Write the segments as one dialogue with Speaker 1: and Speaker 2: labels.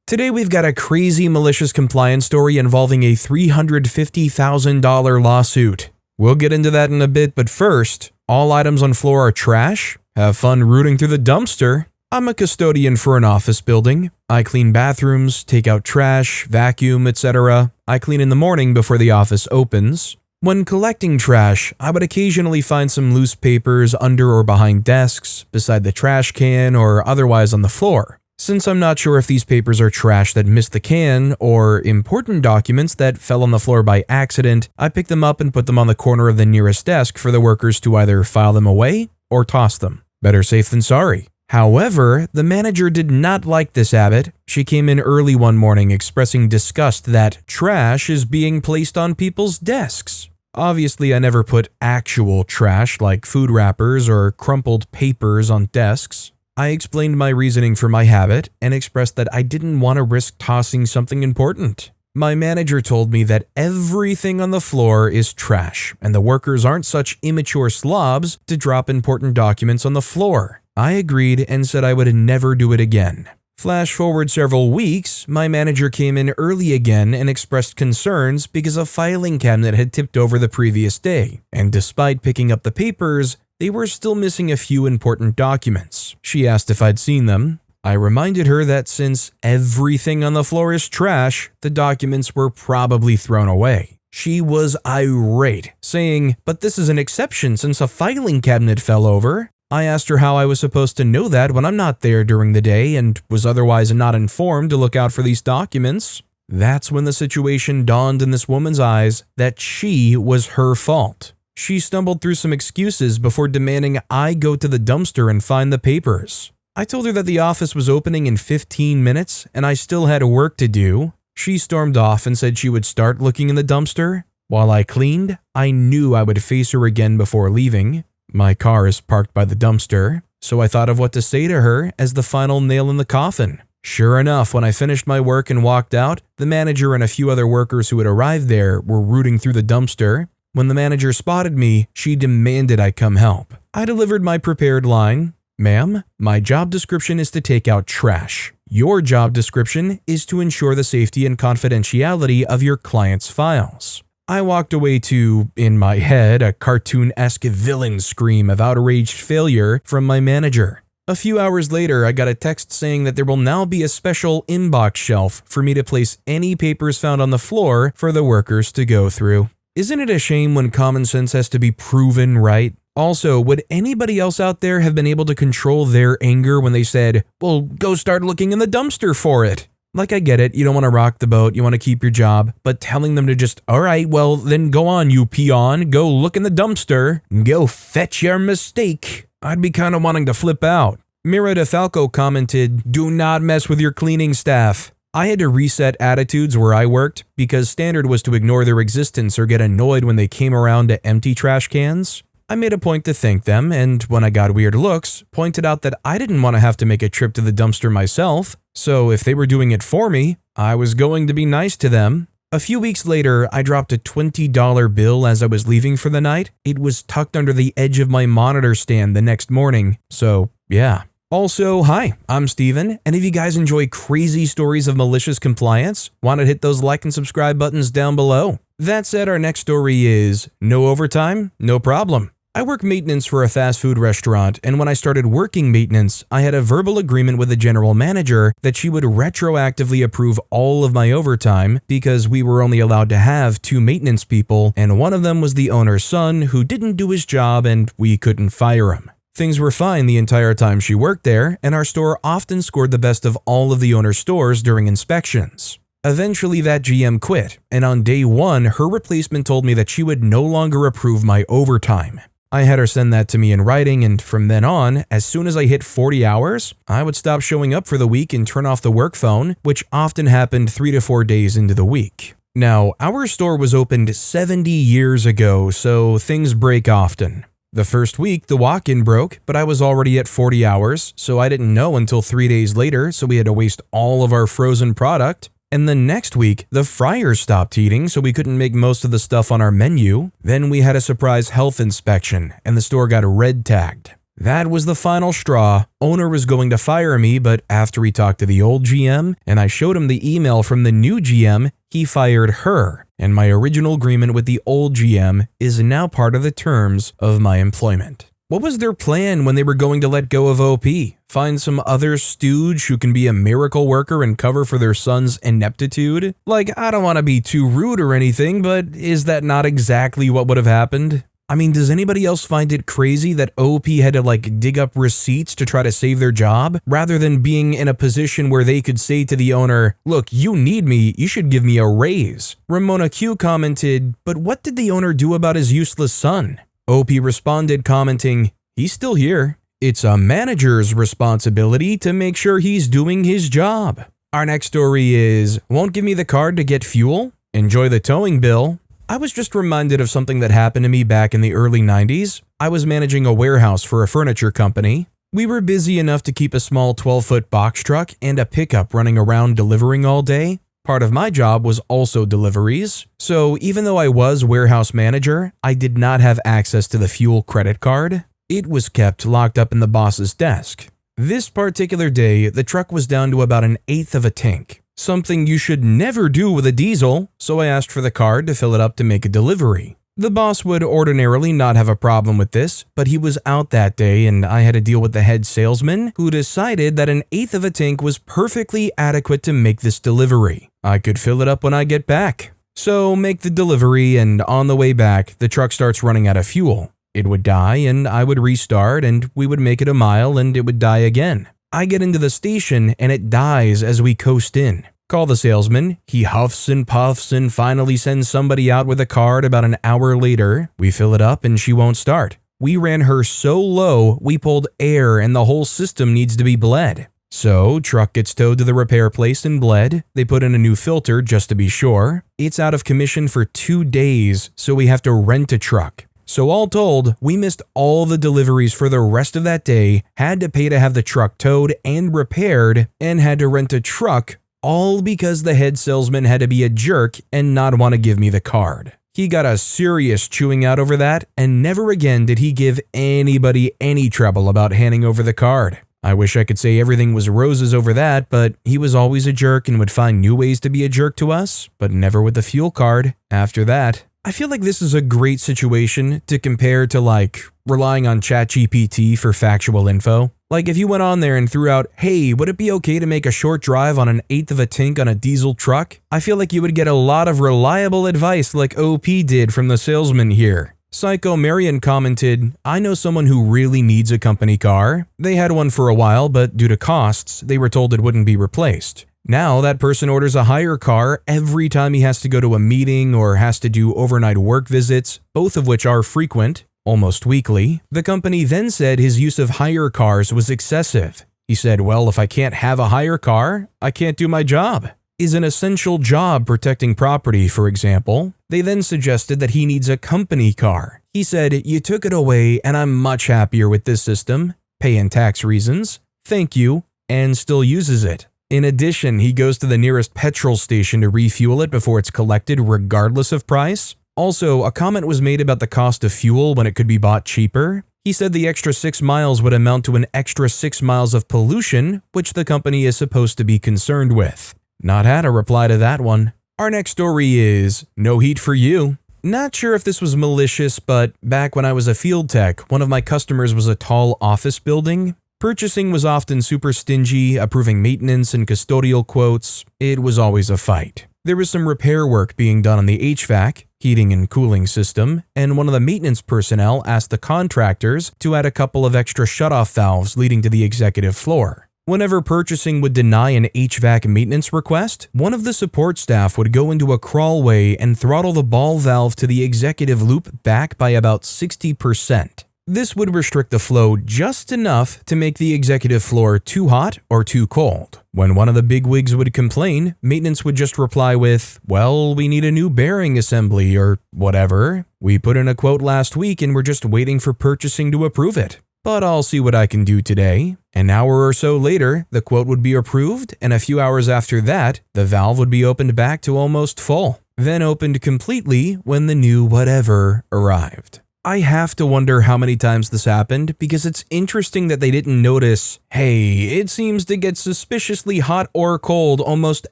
Speaker 1: Today we've got a crazy malicious compliance story involving a $350,000 lawsuit. We'll get into that in a bit, but first, all items on floor are trash? Have fun rooting through the dumpster? I'm a custodian for an office building. I clean bathrooms, take out trash, vacuum, etc. I clean in the morning before the office opens. When collecting trash, I would occasionally find some loose papers under or behind desks, beside the trash can, or otherwise on the floor. Since I'm not sure if these papers are trash that missed the can or important documents that fell on the floor by accident, I pick them up and put them on the corner of the nearest desk for the workers to either file them away or toss them. Better safe than sorry. However, the manager did not like this habit. She came in early one morning expressing disgust that trash is being placed on people's desks. Obviously, I never put actual trash like food wrappers or crumpled papers on desks. I explained my reasoning for my habit and expressed that I didn't want to risk tossing something important. My manager told me that everything on the floor is trash and the workers aren't such immature slobs to drop important documents on the floor. I agreed and said I would never do it again. Flash forward several weeks, my manager came in early again and expressed concerns because a filing cabinet had tipped over the previous day, and despite picking up the papers, they were still missing a few important documents. She asked if I'd seen them. I reminded her that since everything on the floor is trash, the documents were probably thrown away. She was irate, saying, "But this is an exception since a filing cabinet fell over." I asked her how I was supposed to know that when I'm not there during the day and was otherwise not informed to look out for these documents. That's when the situation dawned in this woman's eyes that she was her fault. She stumbled through some excuses before demanding I go to the dumpster and find the papers. I told her that the office was opening in 15 minutes and I still had work to do. She stormed off and said she would start looking in the dumpster. While I cleaned, I knew I would face her again before leaving. My car is parked by the dumpster, so I thought of what to say to her as the final nail in the coffin. Sure enough, when I finished my work and walked out, the manager and a few other workers who had arrived there were rooting through the dumpster. When the manager spotted me, she demanded I come help. I delivered my prepared line, "Ma'am, my job description is to take out trash. Your job description is to ensure the safety and confidentiality of your client's files." I walked away to, in my head, a cartoon-esque villain scream of outraged failure from my manager. A few hours later, I got a text saying that there will now be a special inbox shelf for me to place any papers found on the floor for the workers to go through. Isn't it a shame when common sense has to be proven right? Also, would anybody else out there have been able to control their anger when they said, "Well, go start looking in the dumpster for it"? Like, I get it, you don't want to rock the boat, you want to keep your job, but telling them to just, "Alright, well, then go on, you peon, go look in the dumpster, go fetch your mistake," I'd be kind of wanting to flip out. Mira DeFalco commented, "Do not mess with your cleaning staff." I had to reset attitudes where I worked because standard was to ignore their existence or get annoyed when they came around to empty trash cans. I made a point to thank them, and when I got weird looks, pointed out that I didn't want to have to make a trip to the dumpster myself, so if they were doing it for me, I was going to be nice to them. A few weeks later, I dropped a $20 bill as I was leaving for the night. It was tucked under the edge of my monitor stand the next morning, so yeah. Also, hi, I'm Steven, and if you guys enjoy crazy stories of malicious compliance, want to hit those like and subscribe buttons down below. That said, our next story is no overtime, no problem. I work maintenance for a fast food restaurant, and when I started working maintenance, I had a verbal agreement with the general manager that she would retroactively approve all of my overtime because we were only allowed to have 2 maintenance people, and one of them was the owner's son who didn't do his job and we couldn't fire him. Things were fine the entire time she worked there, and our store often scored the best of all of the owner's stores during inspections. Eventually, that GM quit, and on day 1, her replacement told me that she would no longer approve my overtime. I had her send that to me in writing, and from then on, as soon as I hit 40 hours, I would stop showing up for the week and turn off the work phone, which often happened 3 to 4 days into the week. Now, our store was opened 70 years ago, so things break often. The first week, the walk-in broke, but I was already at 40 hours, so I didn't know until 3 days later, so we had to waste all of our frozen product. And the next week, the fryer stopped heating, so we couldn't make most of the stuff on our menu. Then we had a surprise health inspection, and the store got red tagged. That was the final straw. Owner was going to fire me, but after he talked to the old GM and I showed him the email from the new GM, he fired her. And my original agreement with the old GM is now part of the terms of my employment. What was their plan when they were going to let go of OP? Find some other stooge who can be a miracle worker and cover for their son's ineptitude? Like, I don't want to be too rude or anything, but is that not exactly what would have happened? I mean, does anybody else find it crazy that OP had to dig up receipts to try to save their job, rather than being in a position where they could say to the owner, look, you need me, you should give me a raise? Ramona Q commented, but what did the owner do about his useless son? OP responded commenting, he's still here. It's a manager's responsibility to make sure he's doing his job. Our next story is, won't give me the card to get fuel? Enjoy the towing bill. I was just reminded of something that happened to me back in the early 90s. I was managing a warehouse for a furniture company. We were busy enough to keep a small 12-foot box truck and a pickup running around delivering all day. Part of my job was also deliveries. So even though I was warehouse manager, I did not have access to the fuel credit card. It was kept locked up in the boss's desk. This particular day, the truck was down to about 1/8 of a tank. Something you should never do with a diesel, so I asked for the card to fill it up to make a delivery. The boss would ordinarily not have a problem with this, but he was out that day and I had to deal with the head salesman who decided that 1/8 of a tank was perfectly adequate to make this delivery. I could fill it up when I get back. So make the delivery, and on the way back, the truck starts running out of fuel. It would die and I would restart and we would make it a mile and it would die again. I get into the station and it dies as we coast in. Call the salesman, he huffs and puffs and finally sends somebody out with a card about an hour later. We fill it up and she won't start. We ran her so low, we pulled air and the whole system needs to be bled. So, truck gets towed to the repair place and bled. They put in a new filter just to be sure. It's out of commission for 2 days, so we have to rent a truck. So all told, we missed all the deliveries for the rest of that day, had to pay to have the truck towed and repaired, and had to rent a truck, all because the head salesman had to be a jerk and not want to give me the card. He got a serious chewing out over that, and never again did he give anybody any trouble about handing over the card. I wish I could say everything was roses over that, but he was always a jerk and would find new ways to be a jerk to us, but never with the fuel card after that. I feel like this is a great situation to compare to relying on ChatGPT for factual info. Like if you went on there and threw out, hey, would it be okay to make a short drive on 1/8 of a tank on a diesel truck? I feel like you would get a lot of reliable advice like OP did from the salesman here. Psycho Marion commented, I know someone who really needs a company car. They had one for a while, but due to costs, they were told it wouldn't be replaced. Now that person orders a hire car every time he has to go to a meeting or has to do overnight work visits, both of which are frequent, almost weekly. The company then said his use of hire cars was excessive. He said, well, if I can't have a hire car, I can't do my job. Is an essential job protecting property, for example. They then suggested that he needs a company car. He said, you took it away and I'm much happier with this system, pay and tax reasons, thank you, and still uses it. In addition, he goes to the nearest petrol station to refuel it before it's collected regardless of price. Also, a comment was made about the cost of fuel when it could be bought cheaper. He said the extra 6 miles would amount to an extra 6 miles of pollution, which the company is supposed to be concerned with. Not had a reply to that one. Our next story is, no heat for you. Not sure if this was malicious, but back when I was a field tech, one of my customers was a tall office building. Purchasing was often super stingy, approving maintenance and custodial quotes. It was always a fight. There was some repair work being done on the HVAC, heating and cooling system, and one of the maintenance personnel asked the contractors to add a couple of extra shutoff valves leading to the executive floor. Whenever purchasing would deny an HVAC maintenance request, one of the support staff would go into a crawlway and throttle the ball valve to the executive loop back by about 60%. This would restrict the flow just enough to make the executive floor too hot or too cold. When one of the bigwigs would complain, maintenance would just reply with, well, we need a new bearing assembly or whatever. We put in a quote last week and we're just waiting for purchasing to approve it. But I'll see what I can do today. An hour or so later, the quote would be approved, and a few hours after that, the valve would be opened back to almost full, then opened completely when the new whatever arrived. I have to wonder how many times this happened because it's interesting that they didn't notice, hey, it seems to get suspiciously hot or cold almost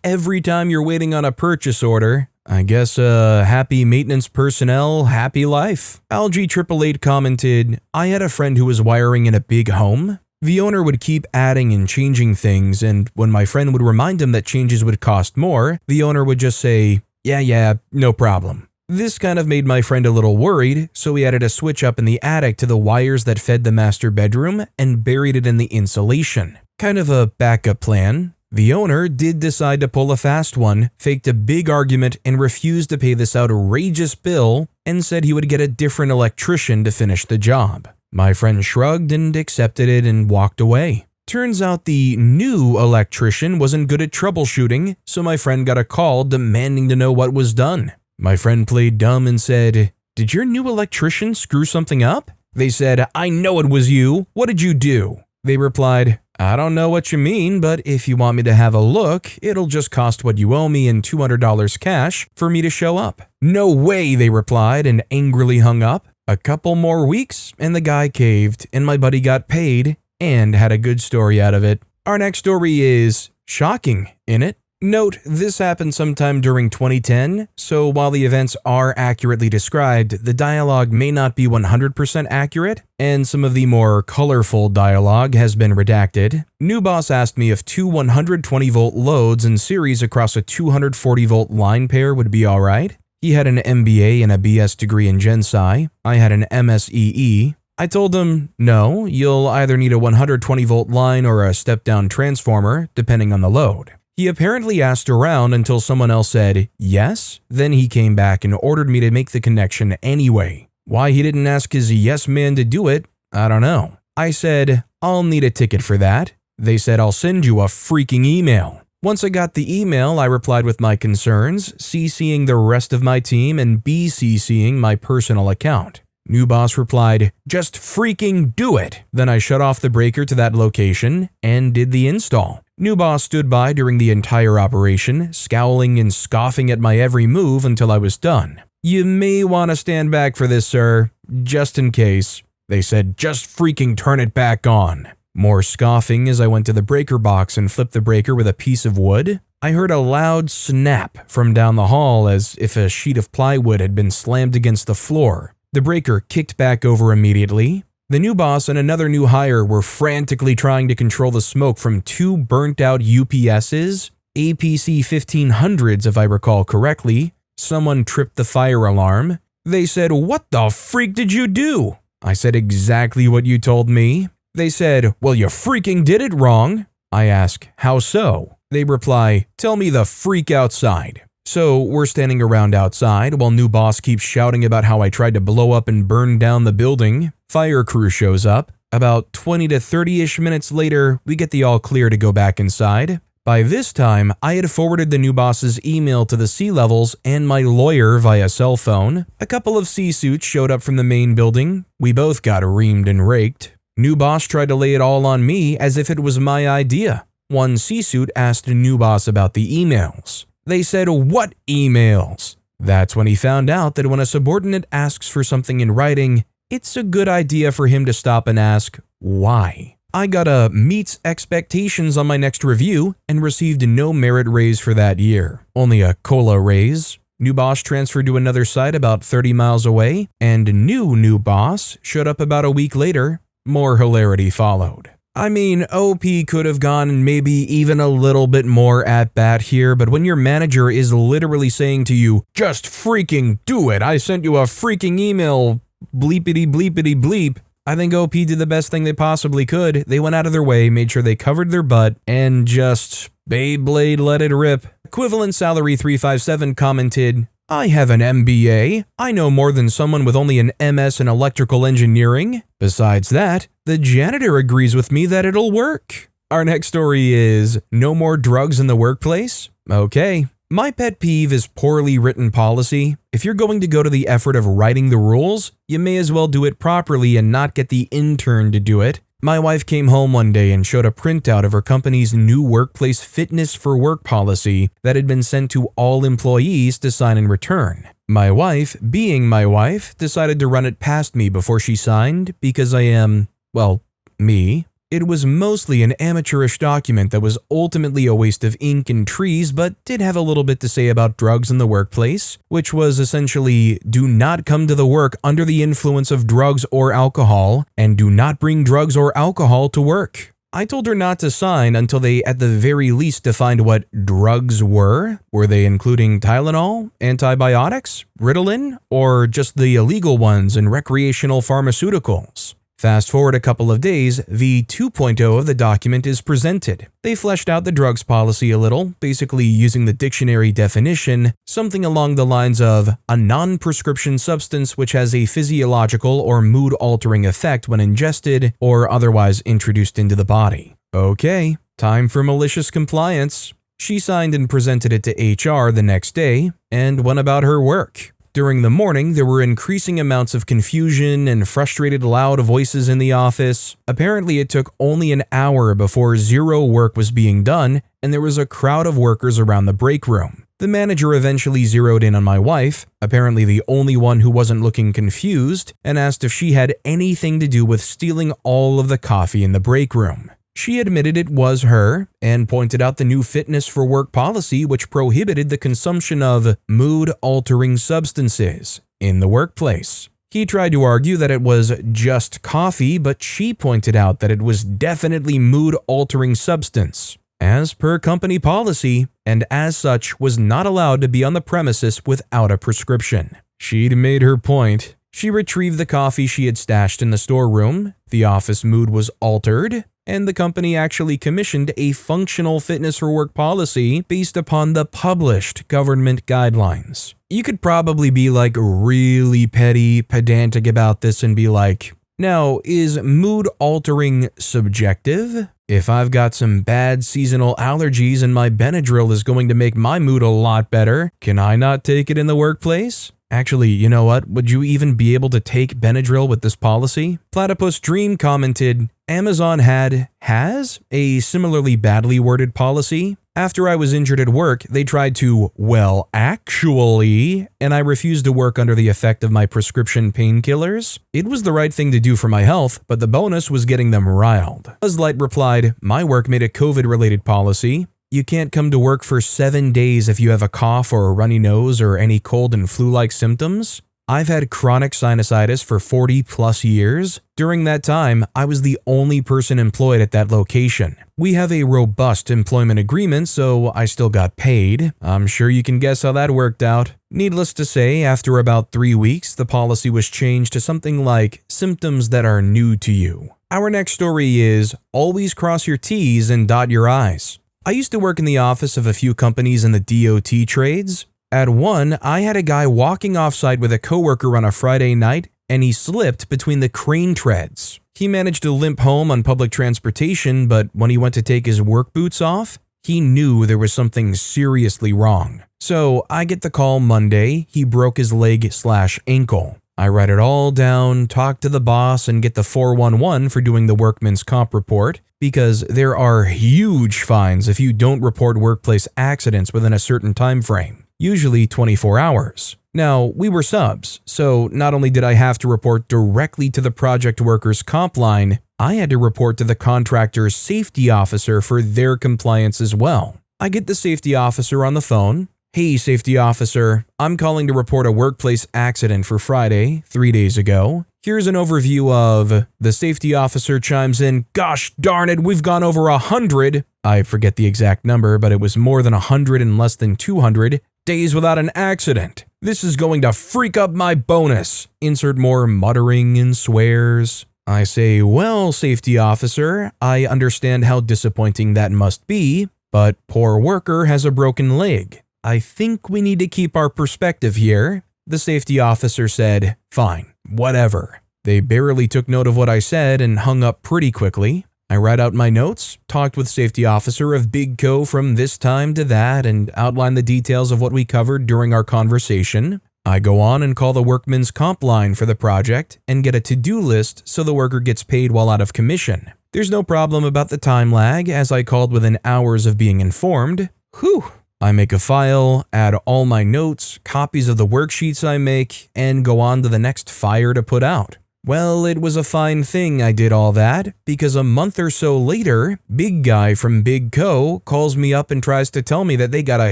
Speaker 1: every time you're waiting on a purchase order. I guess happy maintenance personnel, happy life. Algae888 commented, I had a friend who was wiring in a big home. The owner would keep adding and changing things, and when my friend would remind him that changes would cost more, the owner would just say, yeah, no problem. This kind of made my friend a little worried, so he added a switch up in the attic to the wires that fed the master bedroom and buried it in the insulation. Kind of a backup plan. The owner did decide to pull a fast one, faked a big argument, and refused to pay this outrageous bill and said he would get a different electrician to finish the job. My friend shrugged and accepted it and walked away. Turns out the new electrician wasn't good at troubleshooting, so my friend got a call demanding to know what was done. My friend played dumb and said, "Did your new electrician screw something up?" They said, "I know it was you. What did you do?" They replied, "I don't know what you mean, but if you want me to have a look, it'll just cost what you owe me and $200 cash for me to show up." "No way," they replied and angrily hung up. A couple more weeks and the guy caved and my buddy got paid and had a good story out of it. Our next story is shocking, innit? Note, this happened sometime during 2010, so while the events are accurately described, the dialogue may not be 100% accurate, and some of the more colorful dialogue has been redacted. New boss asked me if two 120-volt loads in series across a 240-volt line pair would be alright. He had an MBA and a BS degree in Gen Sci. I had an MSEE. I told him, no, you'll either need a 120-volt line or a step-down transformer, depending on the load. He apparently asked around until someone else said yes, then he came back and ordered me to make the connection anyway. Why he didn't ask his yes man to do it, I don't know. I said, I'll need a ticket for that. They said, I'll send you a freaking email. Once I got the email, I replied with my concerns, CCing the rest of my team and BCCing my personal account. New boss replied, just freaking do it. Then I shut off the breaker to that location and did the install. New boss stood by during the entire operation, scowling and scoffing at my every move until I was done. You may want to stand back for this, sir, just in case. They said, just freaking turn it back on. More scoffing as I went to the breaker box and flipped the breaker with a piece of wood. I heard a loud snap from down the hall as if a sheet of plywood had been slammed against the floor. The breaker kicked back over immediately. The new boss and another new hire were frantically trying to control the smoke from two burnt-out UPSs, APC 1500s if I recall correctly. Someone tripped the fire alarm. They said, what the freak did you do? I said exactly what you told me. They said, well, you freaking did it wrong. I ask, how so? They reply, tell me the freak outside. So we're standing around outside while new boss keeps shouting about how I tried to blow up and burn down the building. Fire crew shows up. About 20 to 30-ish minutes later, we get the all clear to go back inside. By this time, I had forwarded the new boss's email to the C-levels and my lawyer via cell phone. A couple of C-suits showed up from the main building. We both got reamed and raked. New boss tried to lay it all on me as if it was my idea. One C-suit asked new boss about the emails. They said, what emails? That's when he found out that when a subordinate asks for something in writing, it's a good idea for him to stop and ask, why? I got a meets expectations on my next review and received no merit raise for that year. Only a COLA raise. New boss transferred to another site about 30 miles away, and new boss showed up about a week later. More hilarity followed. I mean, OP could have gone maybe even a little bit more at bat here, but when your manager is literally saying to you, just freaking do it, I sent you a freaking email, bleepity bleepity bleep, I think OP did the best thing they possibly could. They went out of their way, made sure they covered their butt, and just Beyblade let it rip. Equivalent Salary 357 commented, I have an MBA. I know more than someone with only an MS in electrical engineering. Besides that, the janitor agrees with me that it'll work. Our next story is no more drugs in the workplace? Okay. My pet peeve is poorly written policy. If you're going to go to the effort of writing the rules, you may as well do it properly and not get the intern to do it. My wife came home one day and showed a printout of her company's new workplace fitness for work policy that had been sent to all employees to sign and return. My wife, being my wife, decided to run it past me before she signed because I am, well, me. It was mostly an amateurish document that was ultimately a waste of ink and trees, but did have a little bit to say about drugs in the workplace, which was essentially, do not come to the work under the influence of drugs or alcohol, and do not bring drugs or alcohol to work. I told her not to sign until they at the very least defined what drugs were. Were they including Tylenol, antibiotics, Ritalin, or just the illegal ones and recreational pharmaceuticals? Fast forward a couple of days, V2.0 of the document is presented. They fleshed out the drugs policy a little, basically using the dictionary definition, something along the lines of a non-prescription substance which has a physiological or mood-altering effect when ingested or otherwise introduced into the body. Okay, time for malicious compliance. She signed and presented it to HR the next day and went about her work. During the morning, there were increasing amounts of confusion and frustrated loud voices in the office. Apparently, it took only an hour before zero work was being done, and there was a crowd of workers around the break room. The manager eventually zeroed in on my wife, apparently the only one who wasn't looking confused, and asked if she had anything to do with stealing all of the coffee in the break room. She admitted it was her and pointed out the new fitness for work policy which prohibited the consumption of mood-altering substances in the workplace. He tried to argue that it was just coffee, but she pointed out that it was definitely mood-altering substance, as per company policy, and as such was not allowed to be on the premises without a prescription. She'd made her point. She retrieved the coffee she had stashed in the storeroom, the office mood was altered, and the company actually commissioned a functional fitness for work policy based upon the published government guidelines. You could probably be like really petty, pedantic about this and be like, now, is mood altering subjective? If I've got some bad seasonal allergies and my Benadryl is going to make my mood a lot better, can I not take it in the workplace? Actually, you know what? Would you even be able to take Benadryl with this policy? Platypus Dream commented, Amazon has a similarly badly worded policy. After I was injured at work, they tried to, well, actually, and I refused to work under the effect of my prescription painkillers. It was the right thing to do for my health, but the bonus was getting them riled. Buzzlight replied, my work made a COVID-related policy. You can't come to work for 7 days if you have a cough or a runny nose or any cold and flu-like symptoms. I've had chronic sinusitis for 40 plus years. During that time, I was the only person employed at that location. We have a robust employment agreement, so I still got paid. I'm sure you can guess how that worked out. Needless to say, after about 3 weeks, the policy was changed to something like symptoms that are new to you. Our next story is always cross your T's and dot your I's. I used to work in the office of a few companies in the DOT trades. At one, I had a guy walking offsite with a coworker on a Friday night, and he slipped between the crane treads. He managed to limp home on public transportation, but when he went to take his work boots off, he knew there was something seriously wrong. So I get the call Monday, he broke his leg/ankle. I write it all down, talk to the boss, and get the 411 for doing the workman's comp report, because there are huge fines if you don't report workplace accidents within a certain time frame, usually 24 hours. Now, we were subs, so not only did I have to report directly to the project workers' comp line, I had to report to the contractor's safety officer for their compliance as well. I get the safety officer on the phone. Hey, safety officer, I'm calling to report a workplace accident for Friday, 3 days ago. Here's an overview of... The safety officer chimes in, gosh darn it, we've gone over 100. I forget the exact number, but it was more than 100 and less than 200 days without an accident. This is going to freak up my bonus. Insert more muttering and swears. I say, well, safety officer, I understand how disappointing that must be, but poor worker has a broken leg. I think we need to keep our perspective here. The safety officer said, fine, whatever. They barely took note of what I said and hung up pretty quickly. I write out my notes, talked with safety officer of Big Co from this time to that, and outlined the details of what we covered during our conversation. I go on and call the workman's comp line for the project and get a to-do list so the worker gets paid while out of commission. There's no problem about the time lag as I called within hours of being informed. Whew! I make a file, add all my notes, copies of the worksheets I make, and go on to the next fire to put out. Well, it was a fine thing I did all that, because a month or so later, Big Guy from Big Co. calls me up and tries to tell me that they got a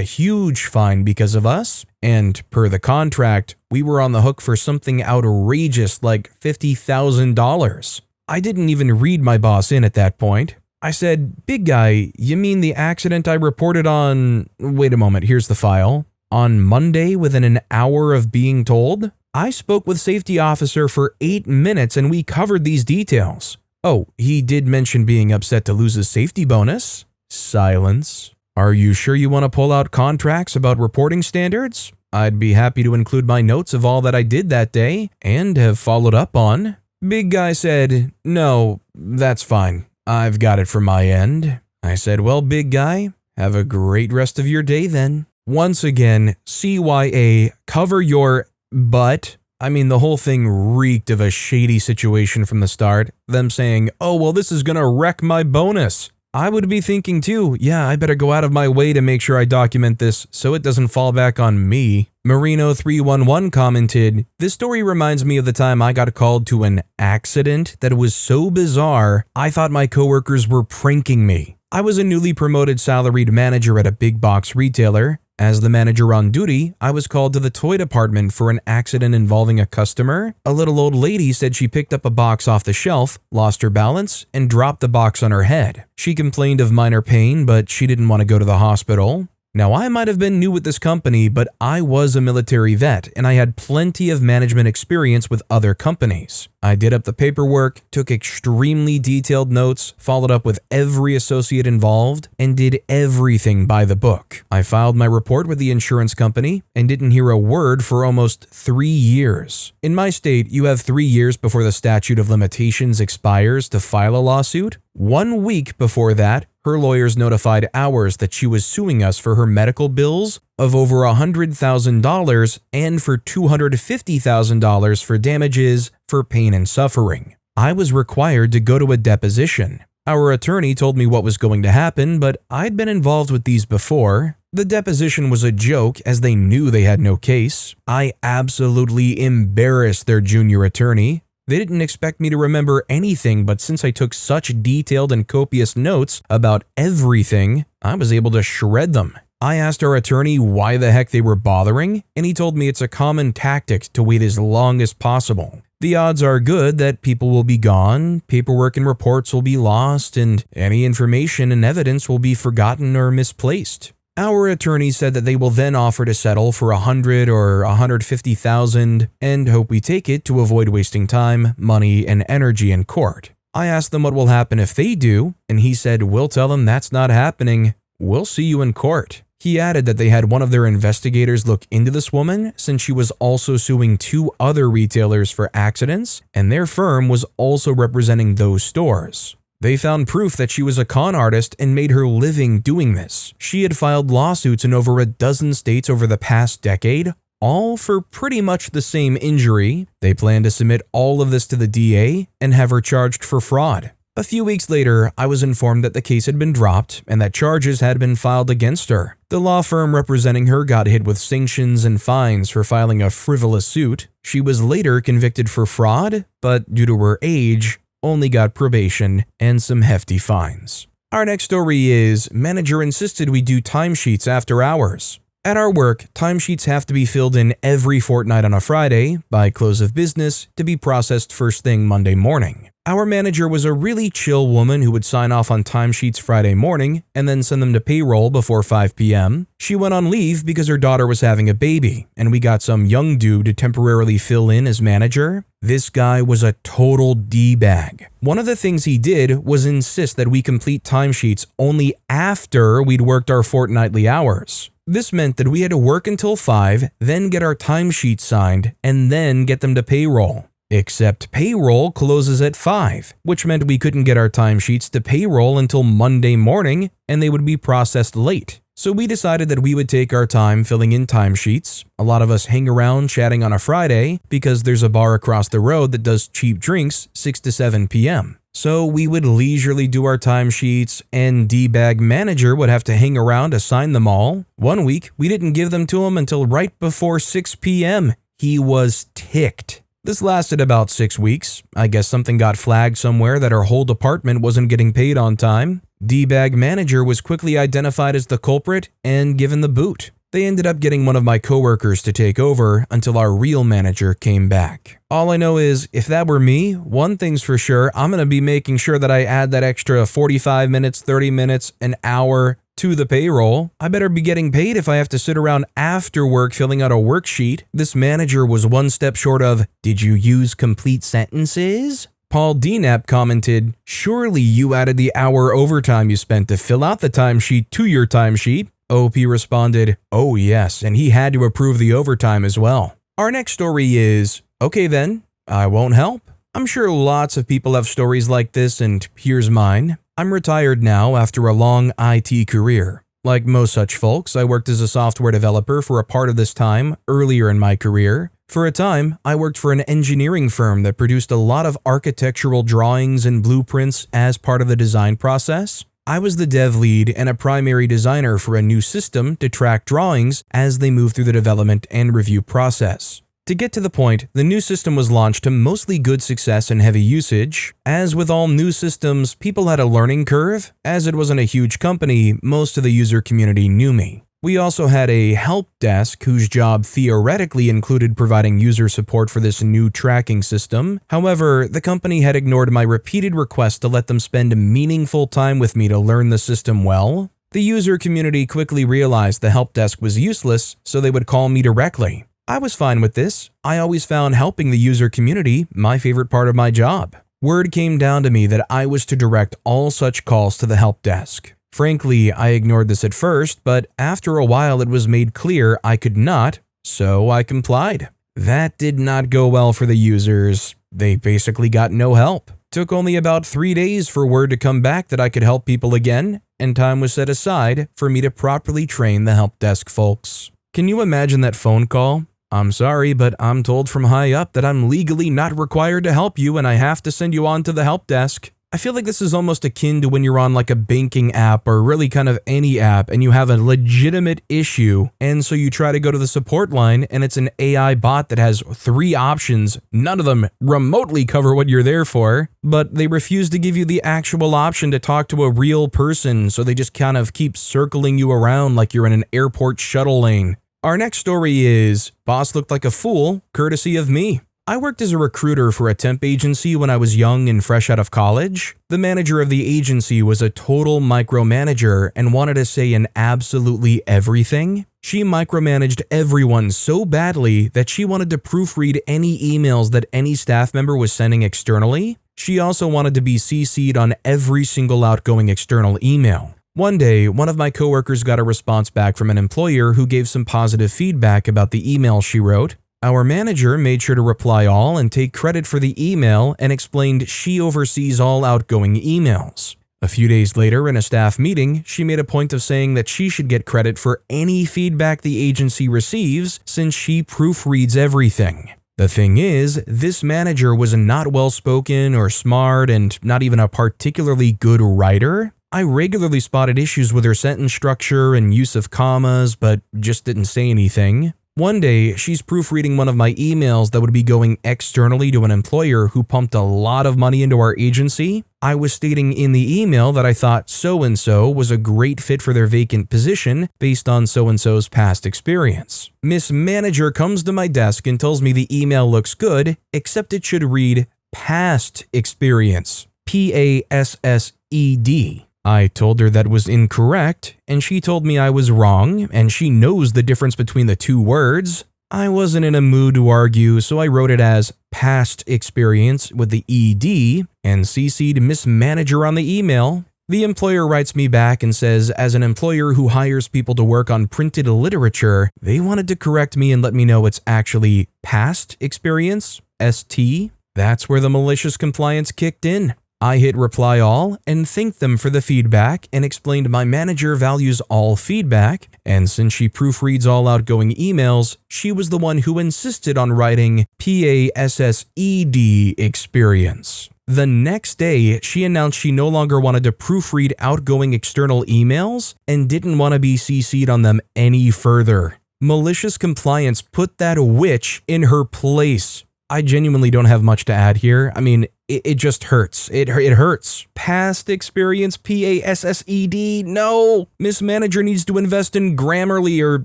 Speaker 1: huge fine because of us, and per the contract, we were on the hook for something outrageous like $50,000. I didn't even read my boss in at that point. I said, "Big Guy, you mean the accident I reported on—" Wait a moment, here's the file. On Monday within an hour of being told? I spoke with safety officer for 8 minutes and we covered these details. Oh, he did mention being upset to lose his safety bonus. Silence. Are you sure you want to pull out contracts about reporting standards? I'd be happy to include my notes of all that I did that day and have followed up on. Big Guy said, "No, that's fine. I've got it from my end." I said, "Well, Big Guy, have a great rest of your day then." Once again, CYA, cover your butt. I mean, the whole thing reeked of a shady situation from the start. Them saying, "Oh, well, this is gonna wreck my bonus." I would be thinking too, yeah, I better go out of my way to make sure I document this so it doesn't fall back on me. Marino311 commented, "This story reminds me of the time I got called to an accident that was so bizarre, I thought my coworkers were pranking me. I was a newly promoted salaried manager at a big box retailer. As the manager on duty, I was called to the toy department for an accident involving a customer. A little old lady said she picked up a box off the shelf, lost her balance, and dropped the box on her head. She complained of minor pain, but she didn't want to go to the hospital. Now, I might have been new with this company, but I was a military vet and I had plenty of management experience with other companies. I did up the paperwork, took extremely detailed notes, followed up with every associate involved, and did everything by the book. I filed my report with the insurance company and didn't hear a word for almost 3 years. In my state, you have 3 years before the statute of limitations expires to file a lawsuit. 1 week before that, her lawyers notified ours that she was suing us for her medical bills of over $100,000 and for $250,000 for damages for pain and suffering. I was required to go to a deposition. Our attorney told me what was going to happen, but I'd been involved with these before. The deposition was a joke as they knew they had no case. I absolutely embarrassed their junior attorney. They didn't expect me to remember anything, but since I took such detailed and copious notes about everything, I was able to shred them. I asked our attorney why the heck they were bothering, and he told me it's a common tactic to wait as long as possible. The odds are good that people will be gone, paperwork and reports will be lost, and any information and evidence will be forgotten or misplaced. Our attorney said that they will then offer to settle for $100,000 or $150,000 and hope we take it to avoid wasting time, money, and energy in court. I asked them what will happen if they do, and he said, "We'll tell them that's not happening. We'll see you in court." He added that they had one of their investigators look into this woman since she was also suing 2 other retailers for accidents, and their firm was also representing those stores. They found proof that she was a con artist and made her living doing this. She had filed lawsuits in over a dozen states over the past decade, all for pretty much the same injury. They plan to submit all of this to the DA and have her charged for fraud. A few weeks later, I was informed that the case had been dropped and that charges had been filed against her. The law firm representing her got hit with sanctions and fines for filing a frivolous suit. She was later convicted for fraud, but due to her age, only got probation and some hefty fines. Our next story is, manager insisted we do timesheets after hours. At our work, timesheets have to be filled in every fortnight on a Friday by close of business to be processed first thing Monday morning. Our manager was a really chill woman who would sign off on timesheets Friday morning and then send them to payroll before 5 p.m. She went on leave because her daughter was having a baby, and we got some young dude to temporarily fill in as manager. This guy was a total D-bag. One of the things he did was insist that we complete timesheets only after we'd worked our fortnightly hours. This meant that we had to work until 5, then get our timesheets signed, and then get them to payroll. Except payroll closes at 5, which meant we couldn't get our timesheets to payroll until Monday morning and they would be processed late. So we decided that we would take our time filling in timesheets. A lot of us hang around chatting on a Friday because there's a bar across the road that does cheap drinks 6 to 7 p.m. So we would leisurely do our timesheets and D-Bag Manager would have to hang around to sign them all. One week, we didn't give them to him until right before 6 p.m. He was ticked. This lasted about 6 weeks. I guess something got flagged somewhere that our whole department wasn't getting paid on time. D-Bag Manager was quickly identified as the culprit and given the boot. They ended up getting one of my coworkers to take over until our real manager came back. All I know is, if that were me, one thing's for sure, I'm going to be making sure that I add that extra 45 minutes, 30 minutes, an hour to the payroll. I better be getting paid if I have to sit around after work filling out a worksheet. This manager was one step short of, "Did you use complete sentences?" Paul Dnap commented, "Surely you added the hour overtime you spent to fill out the timesheet to your timesheet." OP responded, "Oh yes, and he had to approve the overtime as well." Our next story is, okay then, I won't help. I'm sure lots of people have stories like this, and here's mine. I'm retired now after a long IT career. Like most such folks, I worked as a software developer for a part of this time earlier in my career. For a time, I worked for an engineering firm that produced a lot of architectural drawings and blueprints as part of the design process. I was the dev lead and a primary designer for a new system to track drawings as they move through the development and review process. To get to the point, the new system was launched to mostly good success and heavy usage. As with all new systems, people had a learning curve. As it wasn't a huge company, most of the user community knew me. We also had a help desk whose job theoretically included providing user support for this new tracking system. However, the company had ignored my repeated requests to let them spend meaningful time with me to learn the system well. The user community quickly realized the help desk was useless, so they would call me directly. I was fine with this. I always found helping the user community my favorite part of my job. Word came down to me that I was to direct all such calls to the help desk. Frankly, I ignored this at first, but after a while it was made clear I could not, so I complied. That did not go well for the users. They basically got no help. Took only about 3 days for word to come back that I could help people again, and time was set aside for me to properly train the help desk folks. Can you imagine that phone call? "I'm sorry, but I'm told from high up that I'm legally not required to help you and I have to send you on to the help desk." I feel like this is almost akin to when you're on like a banking app or really kind of any app and you have a legitimate issue, and so you try to go to the support line and it's an AI bot that has 3 options. None of them remotely cover what you're there for, but they refuse to give you the actual option to talk to a real person, so they just kind of keep circling you around like you're in an airport shuttle lane. Our next story is, boss looked like a fool, courtesy of me. I worked as a recruiter for a temp agency when I was young and fresh out of college. The manager of the agency was a total micromanager and wanted to say in absolutely everything. She micromanaged everyone so badly that she wanted to proofread any emails that any staff member was sending externally. She also wanted to be CC'd on every single outgoing external email. One day, one of my coworkers got a response back from an employer who gave some positive feedback about the email she wrote. Our manager made sure to reply all and take credit for the email and explained she oversees all outgoing emails. A few days later, in a staff meeting, she made a point of saying that she should get credit for any feedback the agency receives since she proofreads everything. The thing is, this manager was not well-spoken or smart and not even a particularly good writer. I regularly spotted issues with her sentence structure and use of commas, but just didn't say anything. One day, she's proofreading one of my emails that would be going externally to an employer who pumped a lot of money into our agency. I was stating in the email that I thought so-and-so was a great fit for their vacant position based on so-and-so's past experience. Miss Manager comes to my desk and tells me the email looks good, except it should read past experience. PASSED. I told her that was incorrect, and she told me I was wrong, and she knows the difference between the 2 words. I wasn't in a mood to argue, so I wrote it as past experience with the ED and CC'd Miss Manager on the email. The employer writes me back and says, as an employer who hires people to work on printed literature, they wanted to correct me and let me know it's actually past experience, ST. That's where the malicious compliance kicked in. I hit reply all and thanked them for the feedback and explained my manager values all feedback, and since she proofreads all outgoing emails, she was the one who insisted on writing PASSED experience. The next day, she announced she no longer wanted to proofread outgoing external emails and didn't want to be CC'd on them any further. Malicious compliance put that witch in her place. I genuinely don't have much to add here. I mean, it just hurts. It hurts. Past experience, PASSED, no. Miss Manager needs to invest in Grammarly or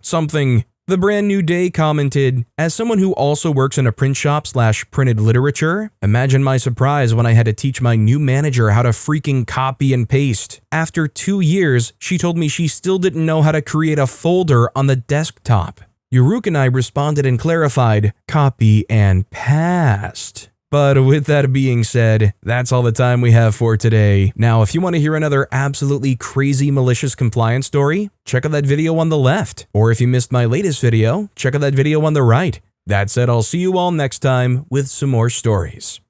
Speaker 1: something. The Brand New Day commented, as someone who also works in a print shop / printed literature, imagine my surprise when I had to teach my new manager how to freaking copy and paste. After 2 years, she told me she still didn't know how to create a folder on the desktop. Yuruk and I responded and clarified, copy and past. But with that being said, that's all the time we have for today. Now, if you want to hear another absolutely crazy malicious compliance story, check out that video on the left. Or if you missed my latest video, check out that video on the right. That said, I'll see you all next time with some more stories.